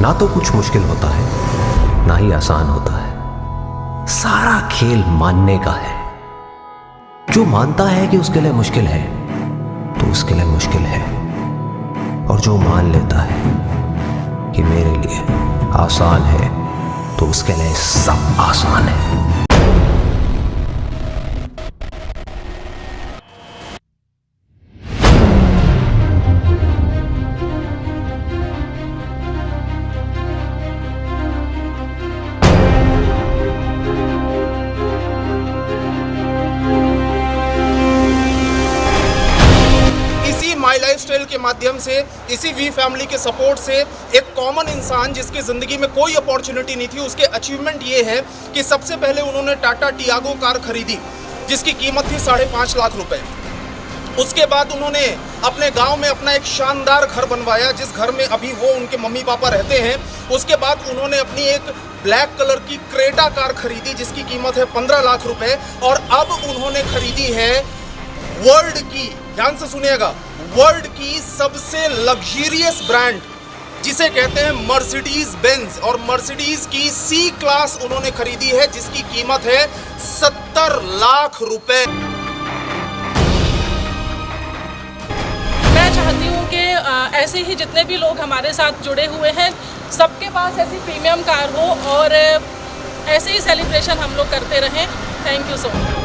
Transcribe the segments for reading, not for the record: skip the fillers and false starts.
ना तो कुछ मुश्किल होता है ना ही आसान होता है। सारा खेल मानने का है। जो मानता है कि उसके लिए मुश्किल है तो उसके लिए मुश्किल है, और जो मान लेता है कि मेरे लिए आसान है तो उसके लिए सब आसान है। माई लाइफस्टाइल के माध्यम से, इसी वी फैमिली के सपोर्ट से, एक कॉमन इंसान जिसकी ज़िंदगी में कोई अपॉर्चुनिटी नहीं थी, उसके अचीवमेंट ये है कि सबसे पहले उन्होंने टाटा टियागो कार खरीदी जिसकी कीमत थी 5.5 लाख रुपए। उसके बाद उन्होंने अपने गांव में अपना एक शानदार घर बनवाया जिस घर में अभी वो उनके मम्मी पापा रहते हैं। उसके बाद उन्होंने अपनी एक ब्लैक कलर की क्रेटा कार खरीदी जिसकी कीमत है 15 लाख रुपए। और अब उन्होंने खरीदी है वर्ल्ड की, ध्यान से सुनिएगा, वर्ल्ड की सबसे लग्जरियस ब्रांड जिसे कहते हैं मर्सिडीज बेंज, और मर्सिडीज की सी क्लास उन्होंने खरीदी है जिसकी कीमत है 70 लाख रुपए। मैं चाहती हूँ कि ऐसे ही जितने भी लोग हमारे साथ जुड़े हुए हैं सबके पास ऐसी प्रीमियम कार हो और ऐसे ही सेलिब्रेशन हम लोग करते रहें। Thank you so much.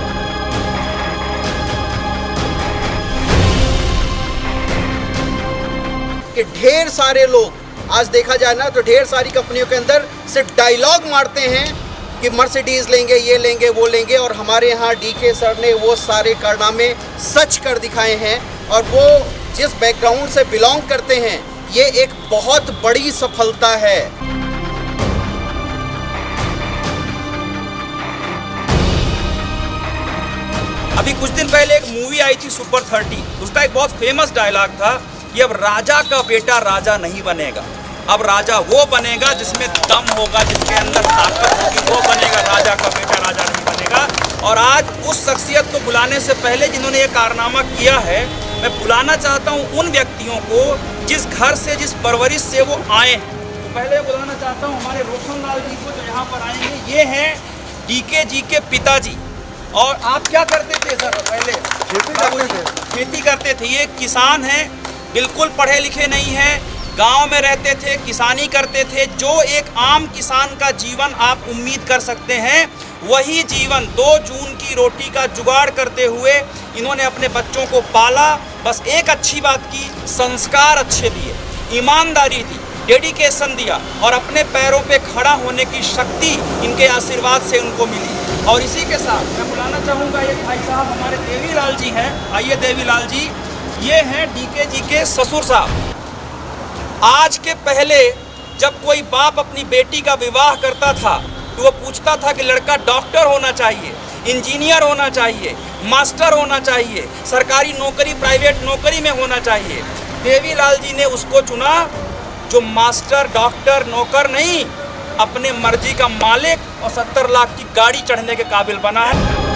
कि ढेर सारे लोग आज देखा जाए ना तो ढेर सारी कंपनियों के अंदर सिर्फ डायलॉग मारते हैं कि मर्सिडीज लेंगे, ये लेंगे, वो लेंगे, और हमारे यहाँ डीके सर ने वो सारे कारनामे सच कर दिखाए हैं। और वो जिस बैकग्राउंड से बिलोंग करते हैं ये एक बहुत बड़ी सफलता है। अभी कुछ दिन पहले एक मूवी आई थी सुपर 30, उसका एक बहुत फेमस डायलॉग था कि अब राजा का बेटा राजा नहीं बनेगा, अब राजा वो बनेगा जिसमें दम होगा, जिसके अंदर ताकत होगी, वो बनेगा, राजा का बेटा राजा नहीं बनेगा। और आज उस शख्सियत को बुलाने से पहले जिन्होंने ये कारनामा किया है, मैं बुलाना चाहता हूँ उन व्यक्तियों को जिस घर से, जिस परवरिश से वो आए हैं। तो पहले बुलाना चाहता हूँ हमारे रोशन लाल जी को जो यहाँ पर आएंगे। ये हैं डीके जी के पिताजी। और आप क्या करते थे सर? पहले खेती करते थे। ये किसान हैं, बिल्कुल पढ़े लिखे नहीं हैं, गांव में रहते थे, किसानी करते थे। जो एक आम किसान का जीवन आप उम्मीद कर सकते हैं वही जीवन 2 जून की रोटी का जुगाड़ करते हुए इन्होंने अपने बच्चों को पाला। बस एक अच्छी बात की, संस्कार अच्छे दिए, ईमानदारी दी, डेडिकेशन दिया, और अपने पैरों पे खड़ा होने की शक्ति इनके आशीर्वाद से उनको मिली। और इसी के साथ मैं बुलाना चाहूँगा एक भाई साहब हमारे देवीलाल जी हैं। आइए देवीलाल जी, ये हैं डीके जी के ससुर साहब। आज के पहले जब कोई बाप अपनी बेटी का विवाह करता था तो वो पूछता था कि लड़का डॉक्टर होना चाहिए, इंजीनियर होना चाहिए, मास्टर होना चाहिए, सरकारी नौकरी, प्राइवेट नौकरी में होना चाहिए। देवीलाल जी ने उसको चुना जो मास्टर, डॉक्टर, नौकर नहीं, अपने मर्जी का मालिक और 70 लाख की गाड़ी चढ़ने के काबिल बना है।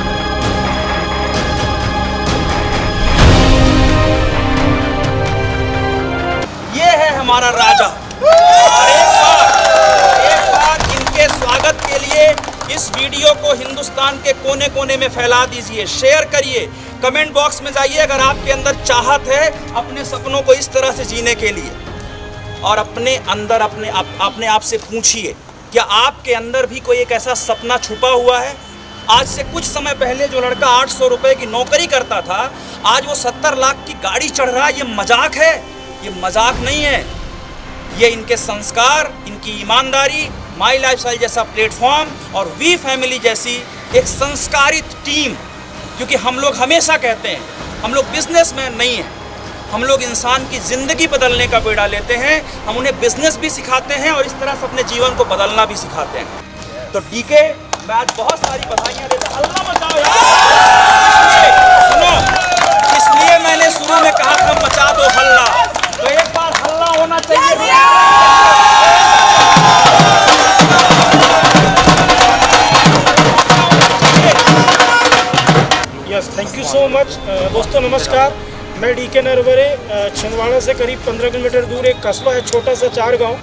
ये है हमारा राजा। और एक बार इनके स्वागत के लिए इस वीडियो को हिंदुस्तान के कोने कोने में फैला दीजिए, शेयर करिए, कमेंट बॉक्स में जाइए अगर आपके अंदर चाहत है अपने सपनों को इस तरह से जीने के लिए। और अपने अंदर अपने आप से पूछिए, क्या आपके अंदर भी कोई एक ऐसा सपना छुपा हुआ है? आज से कुछ समय पहले जो लड़का 800 रुपए की नौकरी करता था, आज वो 70 लाख की गाड़ी चढ़ रहा है। ये मजाक है? ये मजाक नहीं है। ये इनके संस्कार, इनकी ईमानदारी, माई लाइफस्टाइल जैसा प्लेटफॉर्म और वी फैमिली जैसी एक संस्कारित टीम। क्योंकि हम लोग हमेशा कहते हैं हम लोग बिजनेसमैन नहीं हैं, हम लोग इंसान की ज़िंदगी बदलने का बेड़ा लेते हैं। हम उन्हें बिजनेस भी सिखाते हैं और इस तरह से अपने जीवन को बदलना भी सिखाते हैं। तो डीके, मैं आज बहुत सारी बधाइयाँ देता हूँ। हल्ला मचाओ यार, सुनो, इसलिए मैंने शुरू में कहा था मचा दो हल्ला, तो एक बार हल्ला होना चाहिए। Yes, thank you so much. दोस्तों नमस्कार, मैं डीके नरवरे, छिंदवाड़ा से करीब 15 किलोमीटर दूर एक कस्बा है, छोटा सा 4 गांव,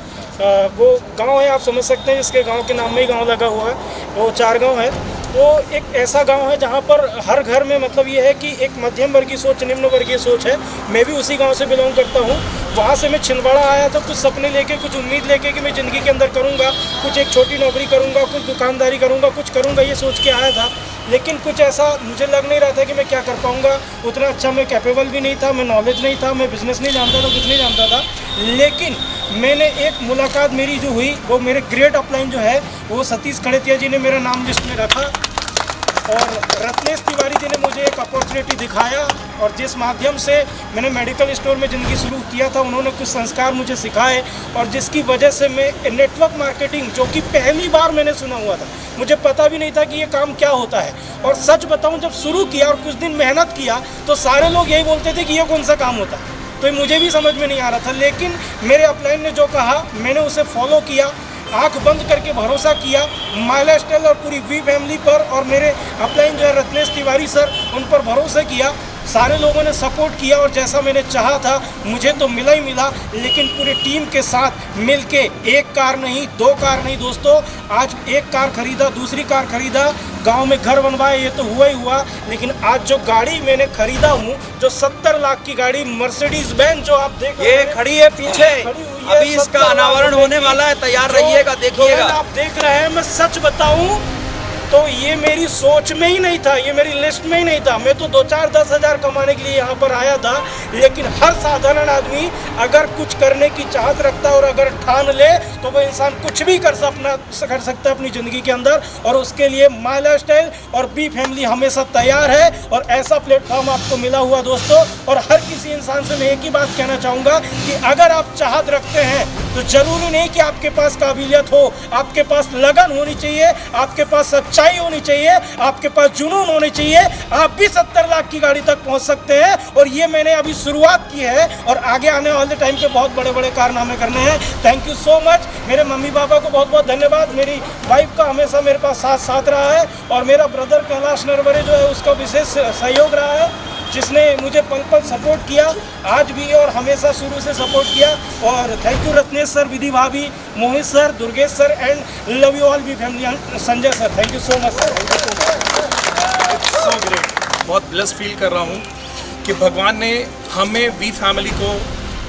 वो गांव है, आप समझ सकते हैं, जिसके गांव के नाम में ही गांव लगा हुआ है, वो 4 गांव है। वो एक ऐसा गांव है जहां पर हर घर में मतलब ये है कि एक मध्यम वर्गीय सोच, निम्न वर्गीय सोच है। मैं भी उसी गांव से बिलोंग करता हूं। वहां से मैं छिंदवाड़ा आया था कुछ सपने लेके, कुछ उम्मीद लेके कि मैं ज़िंदगी के अंदर करूंगा, कुछ एक छोटी नौकरी करूंगा, कुछ दुकानदारी करूंगा, कुछ करूंगा, ये सोच के आया था। लेकिन कुछ ऐसा मुझे लग नहीं रहा था कि मैं क्या कर पाऊंगा। उतना अच्छा मैं कैपेबल भी नहीं था, मैं नॉलेज नहीं था, मैं बिज़नेस नहीं जानता था, कुछ नहीं जानता था। लेकिन मैंने एक मुलाकात मेरी जो हुई, वो मेरे ग्रेट अपलाइन जो है वो सतीश खड़ेतिया जी ने मेरा नाम लिस्ट में रखा, और रत्नेश तिवारी जी ने मुझे एक अपॉर्चुनिटी दिखाया, और जिस माध्यम से मैंने मेडिकल स्टोर में ज़िंदगी शुरू किया था, उन्होंने कुछ संस्कार मुझे सिखाए, और जिसकी वजह से मैं नेटवर्क मार्केटिंग, जो कि पहली बार मैंने सुना हुआ था, मुझे पता भी नहीं था कि ये काम क्या होता है। और सच बताऊं, जब शुरू किया और कुछ दिन मेहनत किया तो सारे लोग यही बोलते थे कि ये कौन सा काम होता है, तो ये मुझे भी समझ में नहीं आ रहा था। लेकिन मेरे अपलाइन ने जो कहा मैंने उसे फॉलो किया, आंख बंद करके भरोसा किया माय लाइफस्टाइल और पूरी वी फैमिली पर, और मेरे अपलाइन जो है रत्नेश तिवारी सर, उन पर भरोसा किया। सारे लोगों ने सपोर्ट किया, और जैसा मैंने चाहा था मुझे तो मिला ही मिला। लेकिन पूरी टीम के साथ मिलके एक कार नहीं, 2 कार नहीं दोस्तों, आज एक कार खरीदा, दूसरी कार खरीदा, गांव में घर बनवाए, ये तो हुआ ही हुआ। लेकिन आज जो गाड़ी मैंने खरीदा हूँ, जो 70 लाख की गाड़ी मर्सिडीज बेंज जो आप देख रहे ये हैं, खड़ी है पीछे, अभी इसका 70 लाख अनावरण होने वाला है, तैयार रहिएगा, देखिएगा। आप देख रहे हैं, मैं सच बताऊं तो ये मेरी सोच में ही नहीं था, ये मेरी लिस्ट में ही नहीं था। मैं तो 2-4-10 हज़ार कमाने के लिए यहाँ पर आया था। लेकिन हर साधारण आदमी अगर कुछ करने की चाहत रखता है और अगर ठान ले तो वह इंसान कुछ भी कर सकता है अपनी ज़िंदगी के अंदर। और उसके लिए माय लाइफस्टाइल और बी फैमिली हमेशा तैयार है, और ऐसा प्लेटफॉर्म आपको मिला हुआ दोस्तों। और हर किसी इंसान से मैं एक ही बात कहना चाहूँगा कि अगर आप चाहत रखते हैं तो ज़रूरी नहीं कि आपके पास काबिलियत हो, आपके पास लगन होनी चाहिए, आपके पास सच्चाई होनी चाहिए, आपके पास जुनून होनी चाहिए। आप भी 70 लाख की गाड़ी तक पहुंच सकते हैं, और ये मैंने अभी शुरुआत की है, और आगे आने वाले टाइम पे बहुत बड़े बड़े कारनामे करने हैं। Thank you so much. मेरे मम्मी पापा को बहुत बहुत धन्यवाद। मेरी वाइफ का हमेशा मेरे पास साथ रहा है, और मेरा ब्रदर कैलाश नरवरे जो है उसका विशेष सहयोग रहा है, जिसने मुझे पल पल सपोर्ट किया, आज भी और हमेशा शुरू से सपोर्ट किया। और thank you Ratnesh sir, Vidhi भाभी, Mohit sir, Durgesh sir, and love you all B family. Sanjay sir, thank you so much sir. So great, बहुत ब्लेस फील कर रहा हूँ कि भगवान ने हमें वी फैमिली को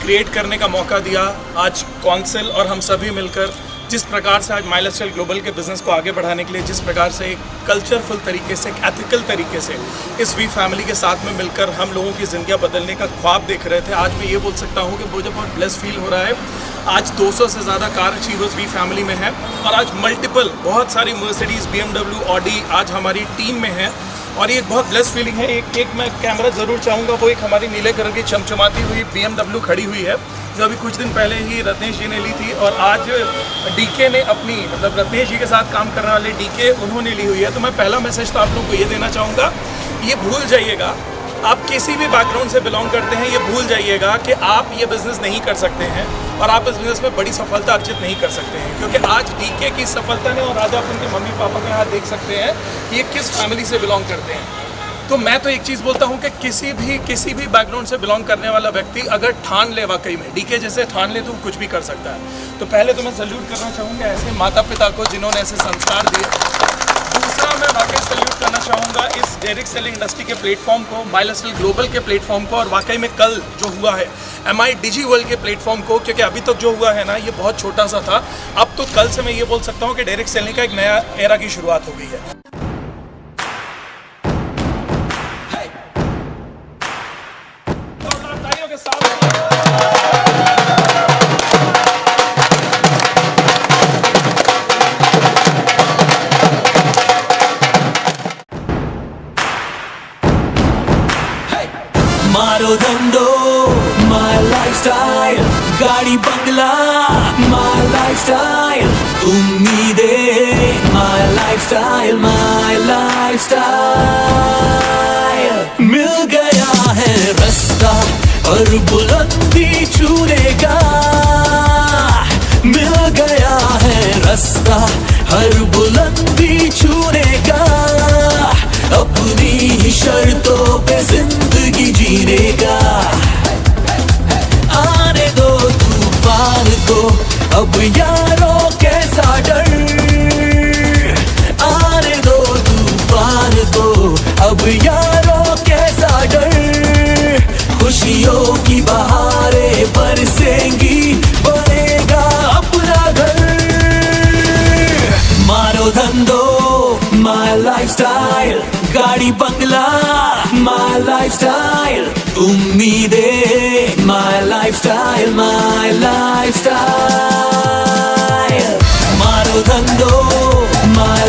क्रिएट करने का मौका दिया। आज कौंसिल और हम सभी मिलकर जिस प्रकार से आज माय लाइफस्टाइल ग्लोबल के बिज़नेस को आगे बढ़ाने के लिए जिस प्रकार से एक कल्चरफुल तरीके से, एक एथिकल तरीके से इस वी फैमिली के साथ में मिलकर हम लोगों की ज़िंदगियाँ बदलने का ख्वाब देख रहे थे, आज मैं ये बोल सकता हूँ कि मुझे बहुत ब्लेस फील हो रहा है। आज 200 से ज़्यादा कार अचीवर्स वी फैमिली में हैं, और आज मल्टीपल बहुत सारी मर्सिडीज़, BMW, ऑडी आज हमारी टीम में है, और ये एक बहुत ब्लेस फीलिंग है। एक मैं कैमरा ज़रूर चाहूँगा, वो एक हमारी नीले कलर की चमचमाती हुई BMW खड़ी हुई है, जो अभी कुछ दिन पहले ही रत्नेश जी ने ली थी, और आज डीके ने अपनी, मतलब रत्नेश जी के साथ काम करने वाले डीके, उन्होंने ली हुई है। तो मैं पहला मैसेज तो आप लोगों को ये देना चाहूँगा, ये भूल जाइएगा, आप किसी भी बैकग्राउंड से बिलोंग करते हैं, ये भूल जाइएगा कि आप ये बिज़नेस नहीं कर सकते हैं, और आप इस बिज़नेस में बड़ी सफलता अर्जित नहीं कर सकते हैं। क्योंकि आज डीके की सफलता ने, और आज आप उनके मम्मी पापा के यहाँ देख सकते हैं कि ये किस फैमिली से बिलोंग करते हैं। तो मैं तो एक चीज़ बोलता हूँ कि किसी भी बैकग्राउंड से बिलोंग करने वाला व्यक्ति अगर ठान ले, वाकई में डीके जैसे ठान ले, तो कुछ भी कर सकता है। तो पहले तो मैं सल्यूट करना चाहूँगा ऐसे माता पिता को जिन्होंने ऐसे संस्कार दिए। दूसरा मैं वाकई सल्यूट करना चाहूँगा इस डायरेक्ट सेलिंग इंडस्ट्री के प्लेटफॉर्म को, माय लाइफस्टाइल ग्लोबल के प्लेटफॉर्म को, और वाकई में कल जो हुआ है MI डिजी वर्ल्ड के प्लेटफॉर्म को, क्योंकि अभी तक जो हुआ है ना, ये बहुत छोटा सा था। अब तो कल से मैं ये बोल सकता हूँ कि डायरेक्ट सेलिंग का एक नया एरा की शुरुआत हो गई है। मारो धंधो माय लाइफस्टाइल, गाड़ी बंगला माय लाइफस्टाइल, उम्मीदें माय लाइफस्टाइल, माय लाइफस्टाइल। मिल गया है रास्ता और बुलंदी छूने का, मिल गया है रास्ता हर बुलंदी छूने का, अपनी ही शर्तों पे जिंदगी जीने का। आने दो तूफान को अब धंधो माय लाइफस्टाइल, गाड़ी बंगला माय लाइफस्टाइल, उम्मीदें माय लाइफस्टाइल, माय लाइफस्टाइल, मारो धंधो माय